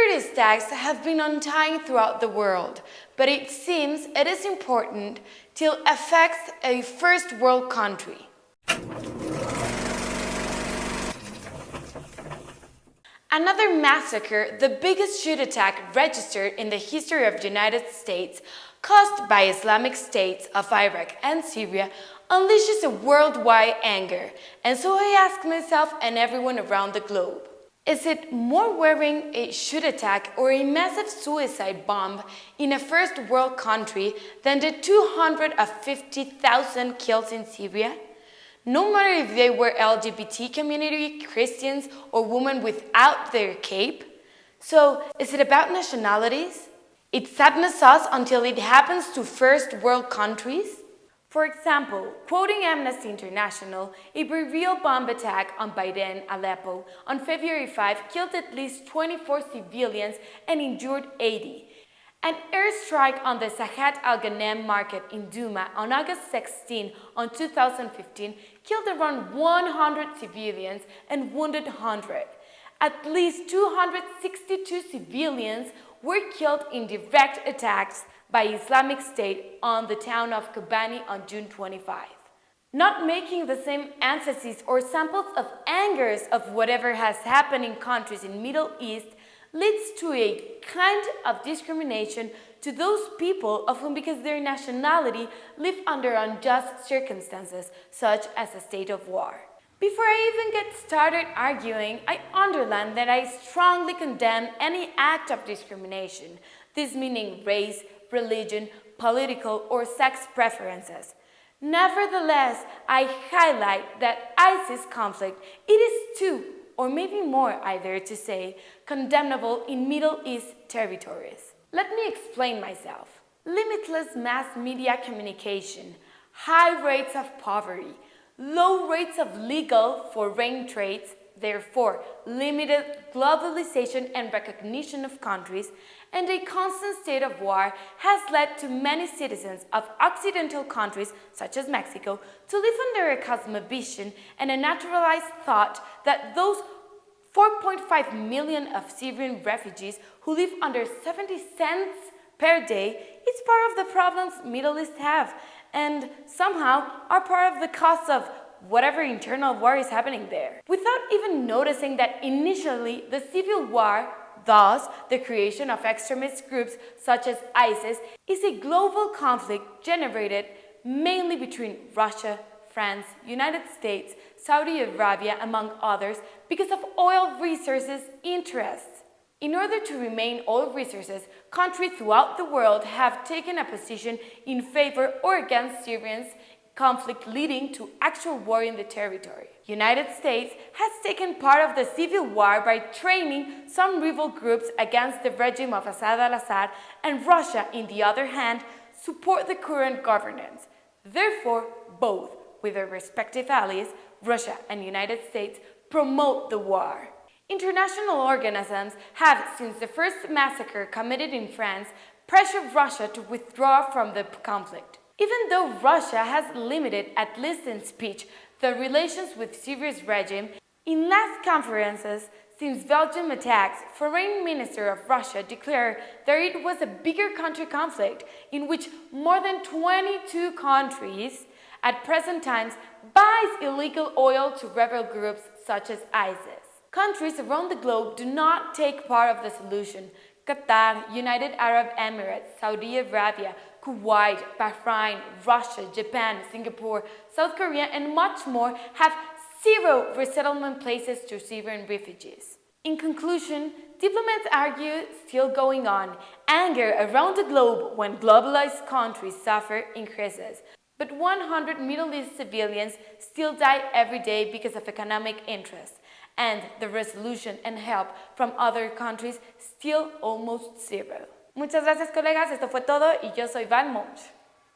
terrorist attacks have been untying throughout the world, but it seems it is important till it affects a first world country. Another massacre, the biggest shoot attack registered in the history of the United States, caused by Islamic states of Iraq and Syria, unleashes a worldwide anger, and so I ask myself and everyone around the globe. Is it more worrying a shoot attack or a massive suicide bomb in a first world country than the 250,000 killed in Syria? No matter if they were LGBT community, Christians, or women without their cape. So, is it about nationalities? It saddens us until it happens to first world countries. For example, quoting Amnesty International, a real bomb attack on Biden, Aleppo, on February 5 killed at least 24 civilians and injured 80. An airstrike on the Sahat al-Ghanem market in Douma on August 16 on 2015 killed around 100 civilians and wounded 100. At least 262 civilians were killed in direct attacks by Islamic State on the town of Kobani on June 25. Not making the same emphasis or samples of angers of whatever has happened in countries in Middle East leads to a kind of discrimination to those people of whom, because their nationality, live under unjust circumstances, such as a state of war. Before I even get started arguing, I underline that I strongly condemn any act of discrimination, this meaning race, religion, political, or sex preferences. Nevertheless, I highlight that ISIS conflict, it is too, or maybe more, I dare to say, condemnable in Middle East territories. Let me explain myself. Limitless mass media communication, high rates of poverty, low rates of legal foreign trades, therefore limited globalization and recognition of countries, and a constant state of war has led to many citizens of Occidental countries, such as Mexico, to live under a cosmovision and a naturalized thought that those 4.5 million of Syrian refugees who live under 70 cents per day is part of the problems Middle East have, and somehow are part of the cost of whatever internal war is happening there. Without even noticing that initially the civil war, thus the creation of extremist groups such as ISIS, is a global conflict generated mainly between Russia, France, United States, Saudi Arabia, among others, because of oil resources interests. In order to remain oil resources, countries throughout the world have taken a position in favor or against Syrians conflict leading to actual war in the territory. United States has taken part of the civil war by training some rebel groups against the regime of Assad, and Russia, on the other hand, support the current governance. Therefore, both, with their respective allies, Russia and United States, promote the war. International organisms have, since the first massacre committed in France, pressured Russia to withdraw from the conflict. Even though Russia has limited, at least in speech, the relations with Syria's regime, in last conferences since Belgium attacks, Foreign Minister of Russia declared that it was a bigger country conflict in which more than 22 countries at present times buys illegal oil to rebel groups such as ISIS. Countries around the globe do not take part of the solution. Qatar, United Arab Emirates, Saudi Arabia, Kuwait, Bahrain, Russia, Japan, Singapore, South Korea, and much more have zero resettlement places to Syrian refugees. In conclusion, diplomats argue still going on. Anger around the globe when globalized countries suffer increases. But 100 Middle East civilians still die every day because of economic interests. And the resolution and help from other countries still almost zero. Muchas gracias, colegas. Esto fue todo y yo soy Van Monch.